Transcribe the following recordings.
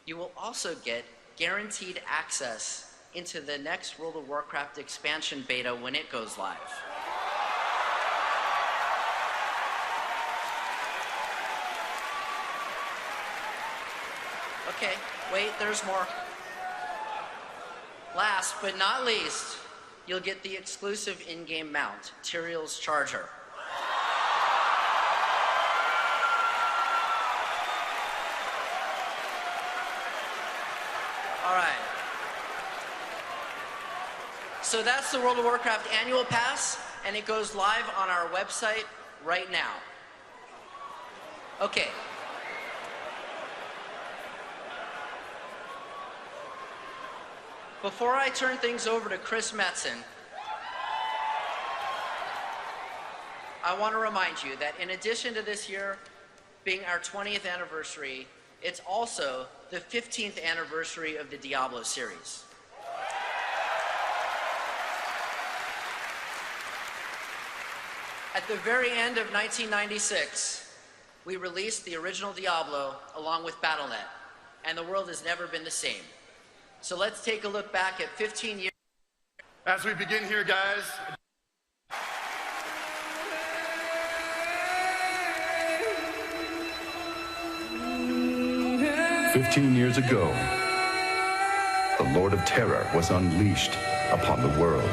You will also get guaranteed access into the next World of Warcraft expansion beta when it goes live. Okay, wait, there's more. Last but not least, you'll get the exclusive in-game mount, Tyrael's Charger. All right. So that's the World of Warcraft Annual Pass, and it goes live on our website right now. Okay. Before I turn things over to Chris Metzen, I want to remind you that in addition to this year being our 20th anniversary, it's also the 15th anniversary of the Diablo series. At the very end of 1996, we released the original Diablo along with Battle.net, and the world has never been the same. So let's take a look back at 15 years. As we begin here, guys. 15 years ago, the Lord of Terror was unleashed upon the world.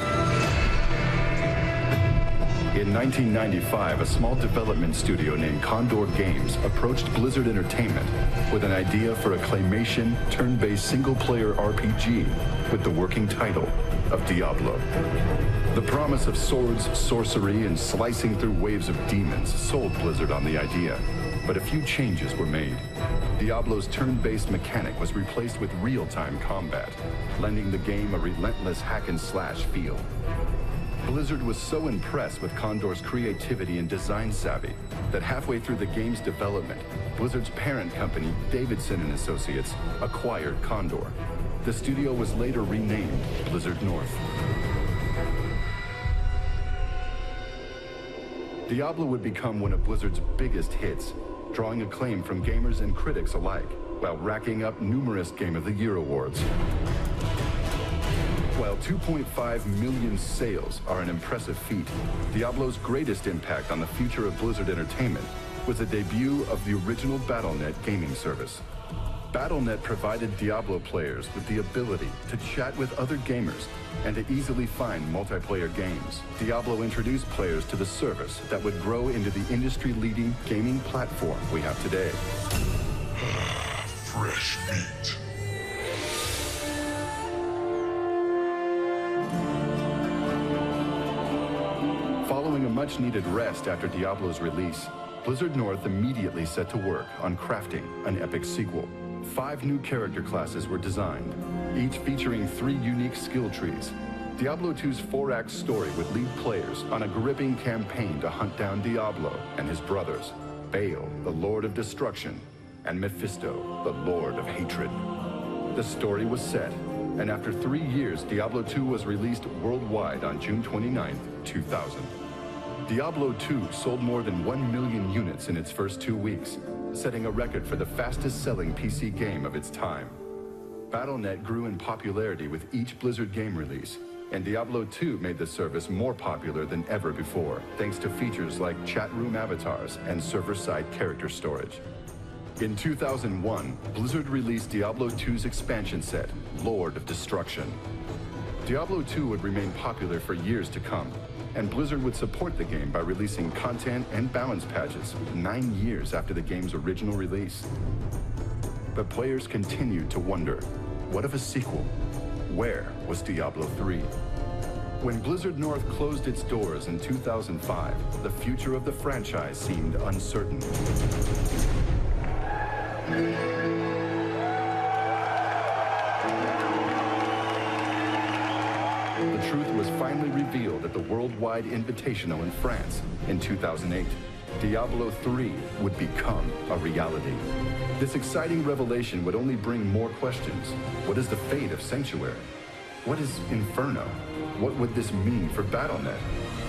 In 1995, a small development studio named Condor Games approached Blizzard Entertainment with an idea for a claymation, turn-based single-player RPG with the working title of Diablo. The promise of swords, sorcery, and slicing through waves of demons sold Blizzard on the idea, but a few changes were made. Diablo's turn-based mechanic was replaced with real-time combat, lending the game a relentless hack-and-slash feel. Blizzard was so impressed with Condor's creativity and design savvy that halfway through the game's development, Blizzard's parent company, Davidson and Associates, acquired Condor. The studio was later renamed Blizzard North. Diablo would become one of Blizzard's biggest hits, drawing acclaim from gamers and critics alike, while racking up numerous Game of the Year awards. While 2.5 million sales are an impressive feat, Diablo's greatest impact on the future of Blizzard Entertainment was the debut of the original Battle.net gaming service. Battle.net provided Diablo players with the ability to chat with other gamers and to easily find multiplayer games. Diablo introduced players to the service that would grow into the industry-leading gaming platform we have today. Fresh meat. Following a much-needed rest after Diablo's release, Blizzard North immediately set to work on crafting an epic sequel. 5 new character classes were designed, each featuring 3 unique skill trees. Diablo 2's 4-act story would lead players on a gripping campaign to hunt down Diablo and his brothers, Baal, the Lord of Destruction, and Mephisto, the Lord of Hatred. The story was set, and after 3 years, Diablo 2 was released worldwide on June 29, 2000. Diablo 2 sold more than 1 million units in its first 2 weeks, setting a record for the fastest-selling PC game of its time. Battle.net grew in popularity with each Blizzard game release, and Diablo 2 made the service more popular than ever before, thanks to features like chat room avatars and server-side character storage. In 2001, Blizzard released Diablo 2's expansion set, Lord of Destruction. Diablo 2 would remain popular for years to come, and Blizzard would support the game by releasing content and balance patches 9 years after the game's original release. But players continued to wonder, what of a sequel? Where was Diablo 3? When Blizzard North closed its doors in 2005, the future of the franchise seemed uncertain. The truth was finally revealed at the Worldwide Invitational in France in 2008. Diablo 3 would become a reality. This exciting revelation would only bring more questions. What is the fate of Sanctuary? What is Inferno? What would this mean for Battle.net?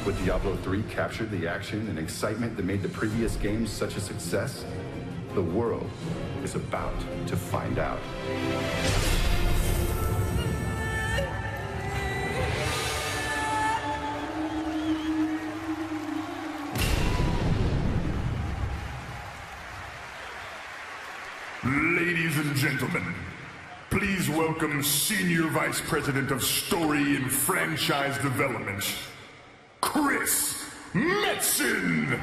Would Diablo 3 capture the action and excitement that made the previous games such a success? The world is about to find out. Ladies and gentlemen, please welcome Senior Vice President of Story and Franchise Development, Chris Metzen!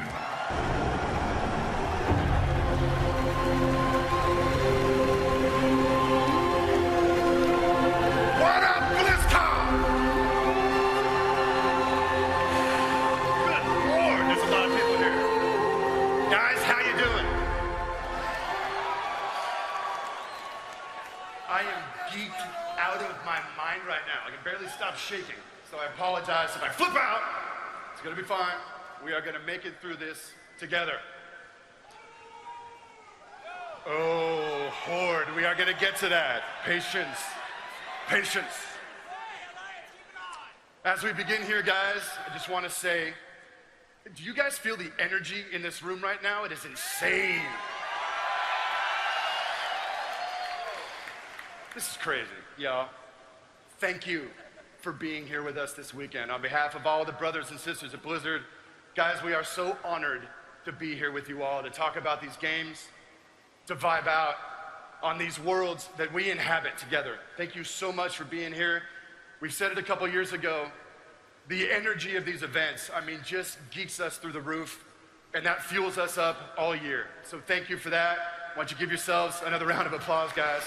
What up, Blizzcon? Good Lord, there's a lot of people here. Guys, how you doing? I am geeked out of my mind right now. I can barely stop shaking, so I apologize if I flip out. It's gonna be fine. We are gonna make it through this together. Oh, Horde, we are gonna get to that. Patience. Patience. As we begin here, guys, I just want to say, do you guys feel the energy in this room right now? It is insane. This is crazy, y'all. Thank you for being here with us this weekend. On behalf of all the brothers and sisters at Blizzard, guys, we are so honored to be here with you all to talk about these games, to vibe out on these worlds that we inhabit together. Thank you so much for being here. We said it a couple years ago, the energy of these events, I mean, just geeks us through the roof, and that fuels us up all year. So thank you for that. Why don't you give yourselves another round of applause, guys.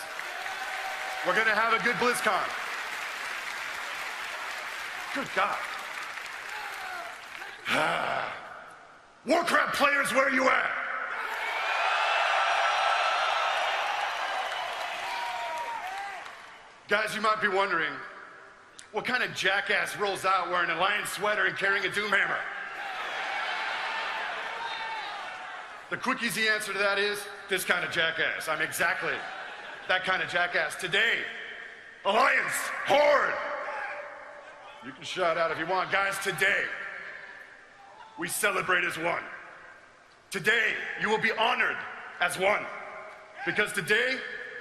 We're gonna have a good BlizzCon. Good God. Warcraft players, where are you at? Guys, you might be wondering, what kind of jackass rolls out wearing a lion sweater and carrying a Doomhammer? The quick, easy answer to that is this kind of jackass. I'm exactly that kind of jackass. Today, Alliance, Horde. You can shout out if you want. Guys, today, we celebrate as one. Today, you will be honored as one. Because today,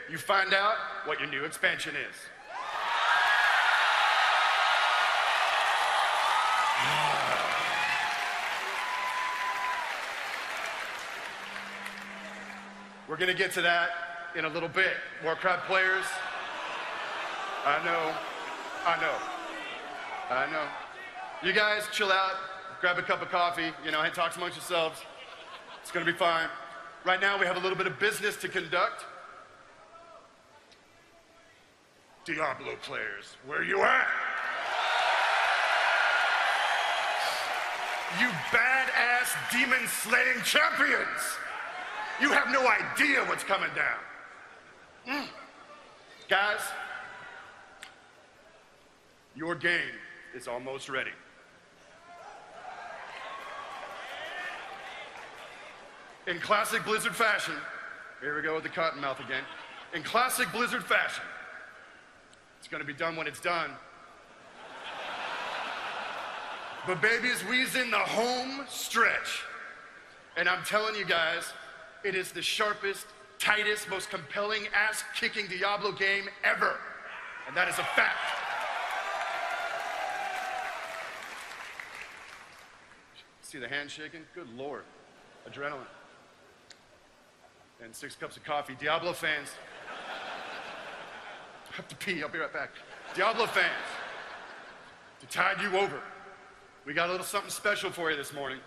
you find out what your new expansion is. We're gonna get to that in a little bit. Warcraft players, I know. You guys chill out, grab a cup of coffee, and talk amongst yourselves. It's gonna be fine. Right now we have a little bit of business to conduct. Diablo players, where you at? You badass demon-slaying champions! You have no idea what's coming down. Guys, your game is almost ready. In classic Blizzard fashion, here we go with the cottonmouth again. In classic Blizzard fashion, it's gonna be done when it's done. But babies, we's in the home stretch. And I'm telling you guys, it is the sharpest, tightest, most compelling, ass-kicking Diablo game ever. And that is a fact. See the hand shaking? Good Lord. Adrenaline. And 6 cups of coffee. Diablo fans. I have to pee, I'll be right back. Diablo fans, to tide you over, we got a little something special for you this morning.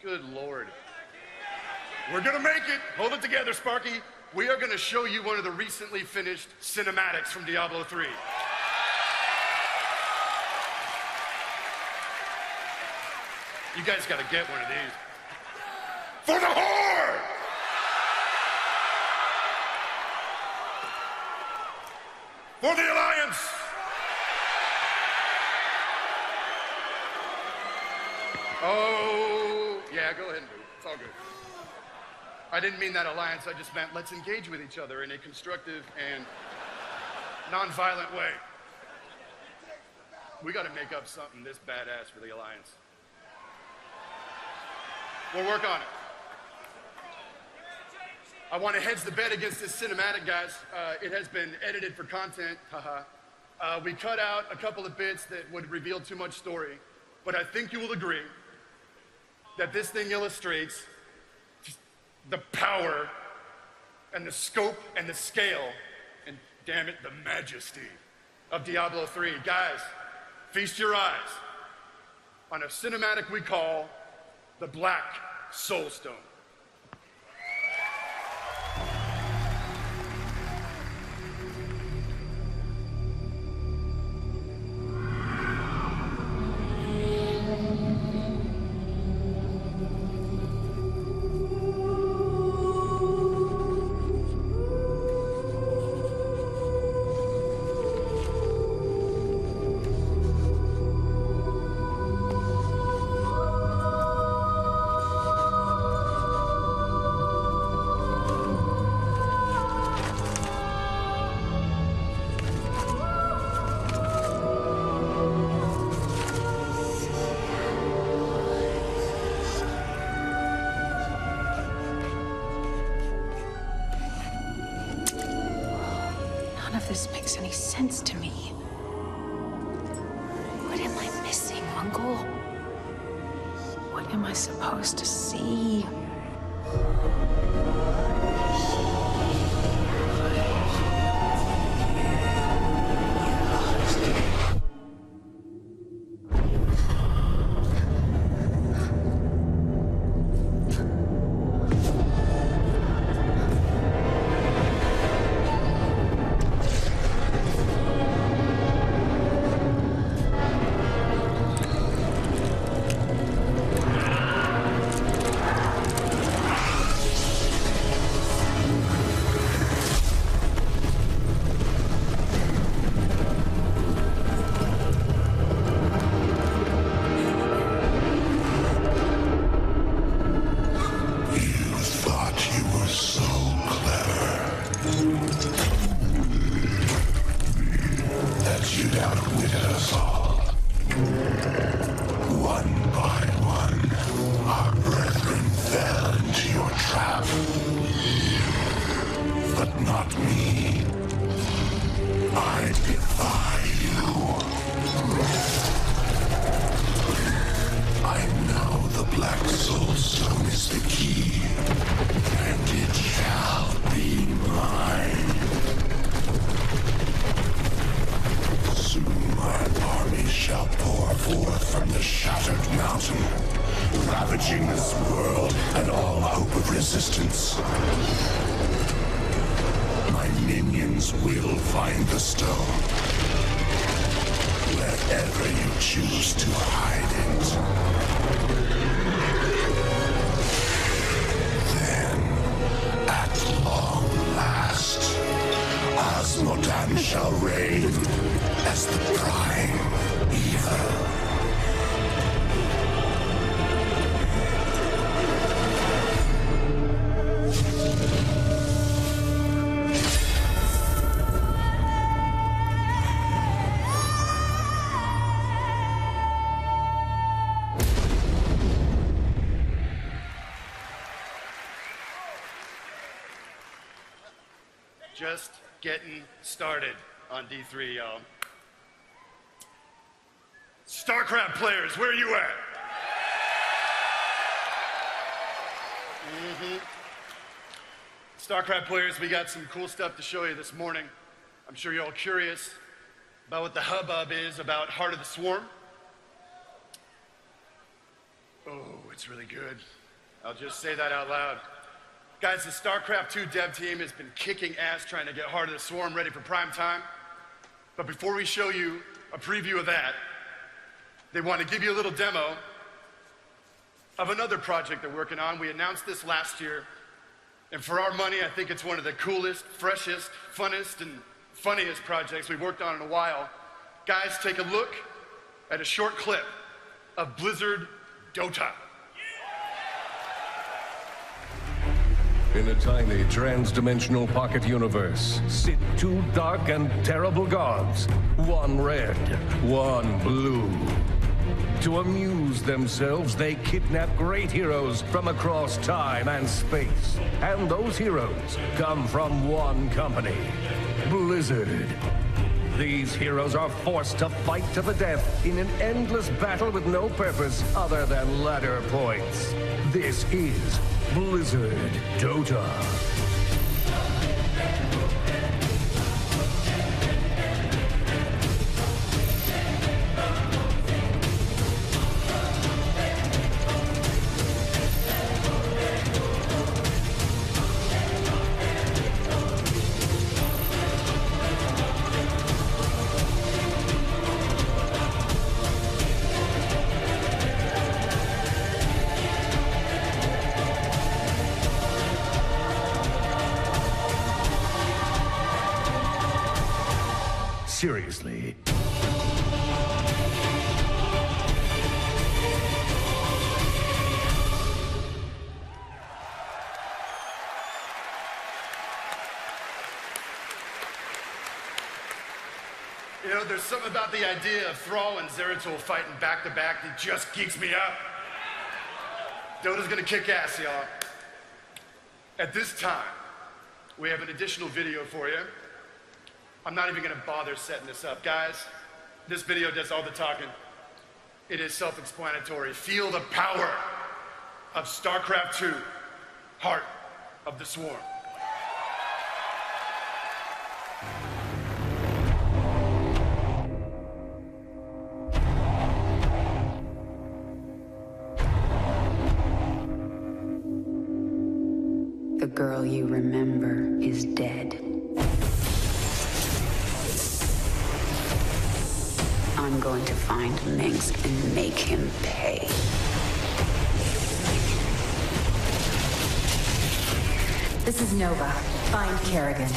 Good Lord. We're gonna make it. Hold it together, Sparky. We are gonna show you one of the recently finished cinematics from Diablo 3. You guys gotta get one of these. For the Horde! For the Alliance! Oh, yeah, go ahead and do it. It's all good. I didn't mean that alliance, I just meant let's engage with each other in a constructive and non-violent way. We gotta make up something this badass for the Alliance. We'll work on it. I want to hedge the bet against this cinematic, guys. It has been edited for content, haha. We cut out a couple of bits that would reveal too much story, but I think you will agree that this thing illustrates just the power and the scope and the scale and, damn it, the majesty of Diablo 3. Guys, feast your eyes on a cinematic we call the Black Soulstone. None of this makes any sense to me. What am I missing, Uncle? What am I supposed to see? Ravaging this world and all hope of resistance. My minions will find the stone. Wherever you choose to hide it. Then, at long last, Osmodan shall reign as the prime evil. Just getting started on D3, y'all. StarCraft players, where are you at? StarCraft players, we got some cool stuff to show you this morning. I'm sure you're all curious about what the hubbub is about Heart of the Swarm. Oh, it's really good. I'll just say that out loud. Guys, the StarCraft 2 dev team has been kicking ass trying to get Heart of the Swarm ready for prime time. But before we show you a preview of that, they want to give you a little demo of another project they're working on. We announced this last year, and for our money, I think it's one of the coolest, freshest, funnest, and funniest projects we've worked on in a while. Guys, take a look at a short clip of Blizzard Dota. In a tiny trans-dimensional pocket universe sit two dark and terrible gods, one red, one blue. To amuse themselves, they kidnap great heroes from across time and space. And those heroes come from one company, Blizzard. These heroes are forced to fight to the death in an endless battle with no purpose other than ladder points. This is Blizzard Dota. Seriously. You know, there's something about the idea of Thrall and Zeratul fighting back to back that just geeks me out. Dota's gonna kick ass, y'all. At this time, we have an additional video for you. I'm not even gonna bother setting this up. Guys, this video does all the talking. It is self-explanatory. Feel the power of StarCraft II, Heart of the Swarm. The girl you remember is dead. I'm going to find Minsk and make him pay. This is Nova. Find Kerrigan.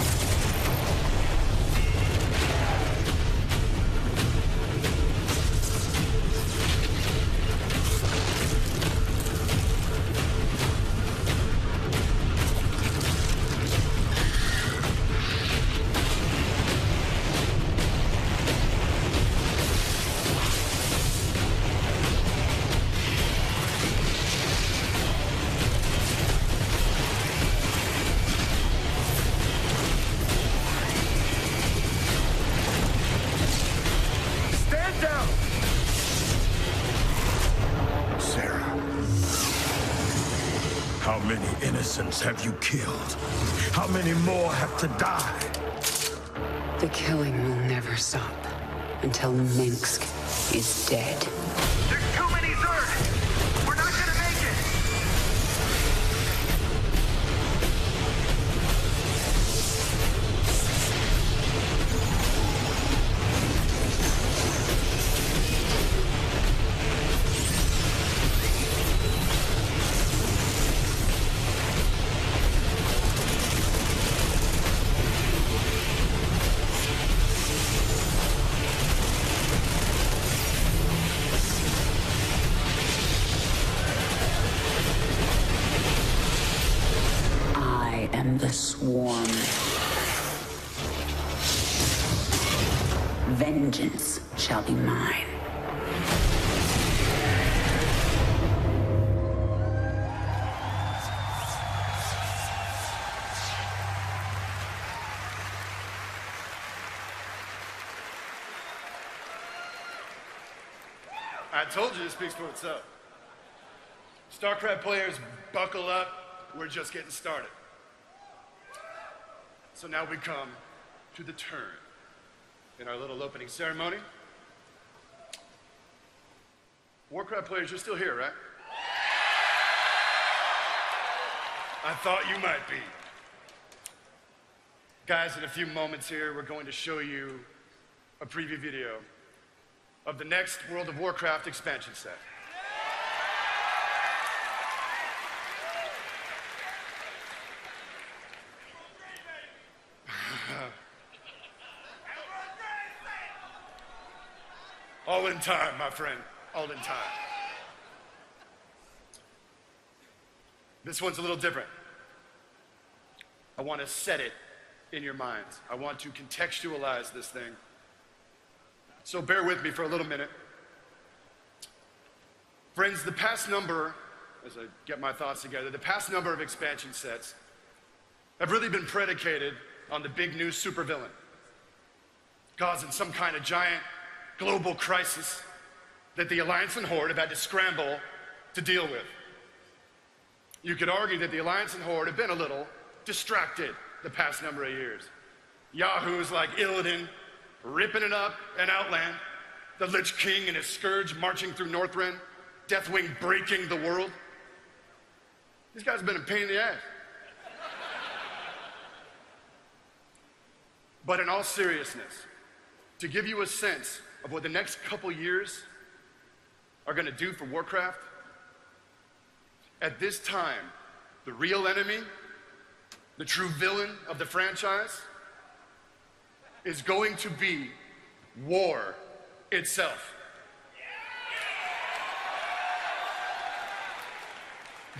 How many innocents have you killed? How many more have to die? The killing will never stop until Minsk is dead. There's too many Zerg! We're not gonna make it! The Swarm. Vengeance shall be mine. I told you it speaks for itself. StarCraft players, buckle up. We're just getting started. So now we come to the turn in our little opening ceremony. Warcraft players, you're still here, right? I thought you might be. Guys, in a few moments here, we're going to show you a preview video of the next World of Warcraft expansion set. All in time, my friend. All in time. This one's a little different. I want to set it in your minds. I want to contextualize this thing. So bear with me for a little minute. Friends, the past number, as I get my thoughts together, the past number of expansion sets have really been predicated on the big new supervillain, causing some kind of giant global crisis that the Alliance and Horde have had to scramble to deal with. You could argue that the Alliance and Horde have been a little distracted the past number of years. Yahoos like Illidan ripping it up in Outland, the Lich King and his Scourge marching through Northrend, Deathwing breaking the world. These guys have been a pain in the ass. But in all seriousness, to give you a sense of what the next couple years are going to do for Warcraft, at this time, the real enemy, the true villain of the franchise, is going to be war itself.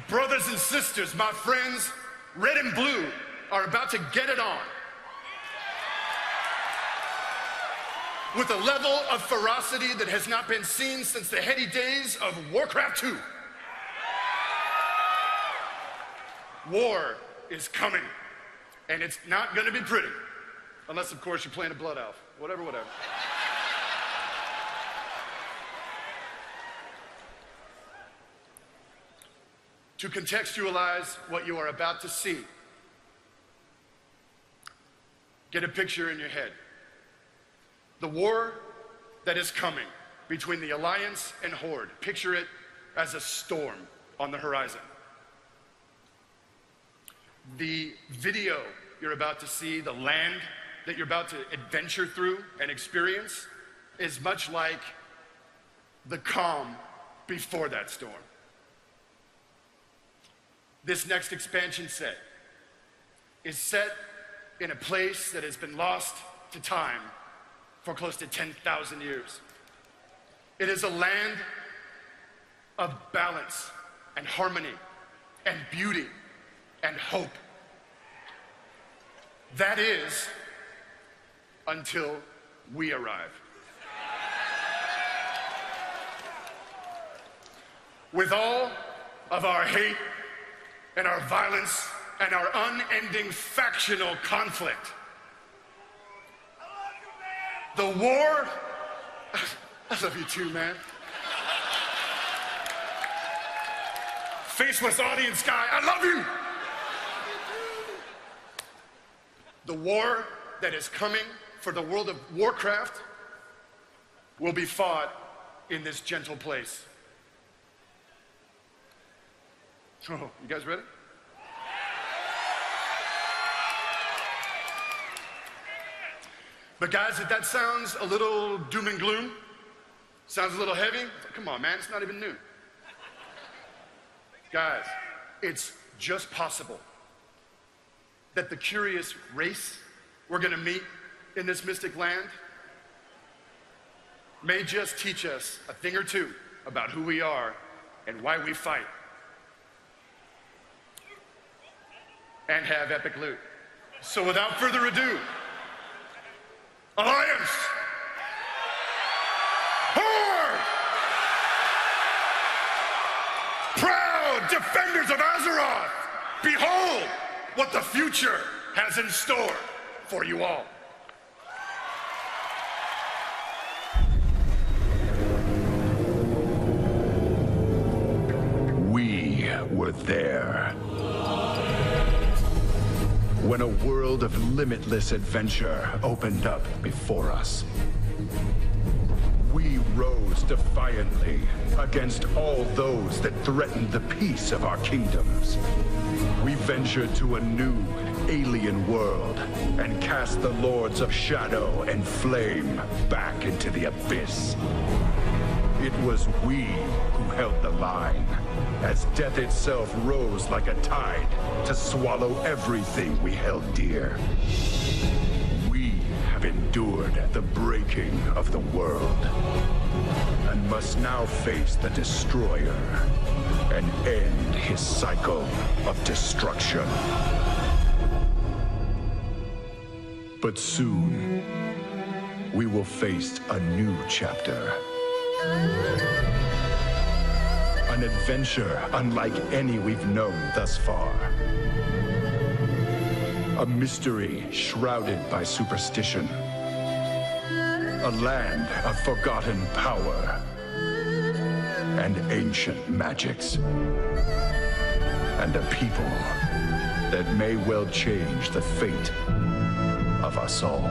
Brothers and sisters, my friends, red and blue are about to get it on with a level of ferocity that has not been seen since the heady days of Warcraft 2. War is coming, and it's not going to be pretty, unless, of course, you're playing a blood elf. Whatever. To contextualize what you are about to see, get a picture in your head. The war that is coming between the Alliance and Horde, picture it as a storm on the horizon. The video you're about to see, the land that you're about to adventure through and experience, is much like the calm before that storm. This next expansion set is set in a place that has been lost to time for close to 10,000 years. It is a land of balance and harmony and beauty and hope. That is, until we arrive. With all of our hate and our violence and our unending factional conflict, the war, I love you too, man. Faceless audience guy, I love you. The war that is coming for the world of Warcraft will be fought in this gentle place. Oh, you guys ready? But guys, if that sounds a little doom and gloom, sounds a little heavy, come on, man, it's not even noon. Guys, it's just possible that the curious race we're gonna meet in this mystic land may just teach us a thing or two about who we are and why we fight. And have epic loot. So without further ado, Alliance! Horde! Proud defenders of Azeroth! Behold what the future has in store for you all. We were there. When a world of limitless adventure opened up before us. We rose defiantly against all those that threatened the peace of our kingdoms. We ventured to a new, alien world and cast the Lords of Shadow and Flame back into the abyss. It was we who held the line, as death itself rose like a tide to swallow everything we held dear. We have endured the breaking of the world, and must now face the Destroyer and end his cycle of destruction. But soon, we will face a new chapter. An adventure unlike any we've known thus far. A mystery shrouded by superstition. A land of forgotten power and ancient magics. And a people that may well change the fate of us all.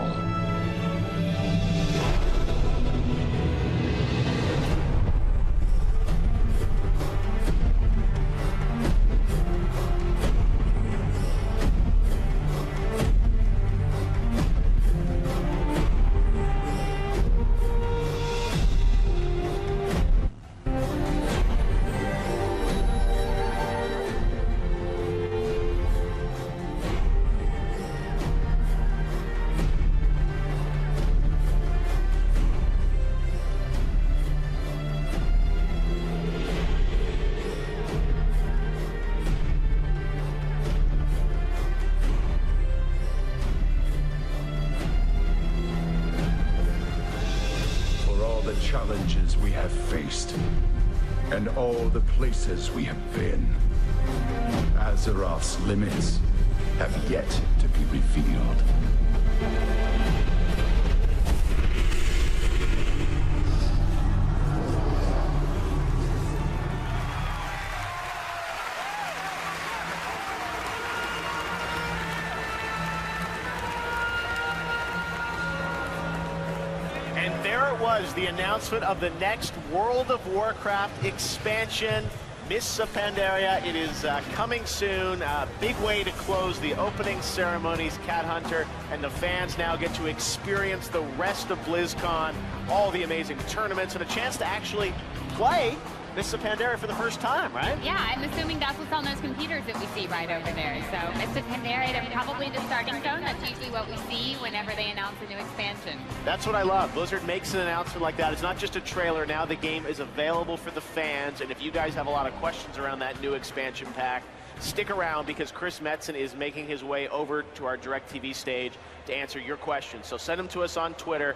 The challenges we have faced, and all the places we have been. Azeroth's limits have yet to be revealed. And there it was, the announcement of the next World of Warcraft expansion, Mists of Pandaria. It is coming soon. A big way to close the opening ceremonies, Cat Hunter, and the fans now get to experience the rest of BlizzCon, all the amazing tournaments, and a chance to actually play Mists of Pandaria for the first time, right? Yeah, I'm assuming that's what's on those computers that we see right over there. So Mists of Pandaria, they're probably the starting stone. That's usually what we see whenever they announce a new expansion. That's what I love. Blizzard makes an announcement like that. It's not just a trailer. Now the game is available for the fans. And if you guys have a lot of questions around that new expansion pack, stick around because Chris Metzen is making his way over to our DirecTV stage to answer your questions. So send them to us on Twitter.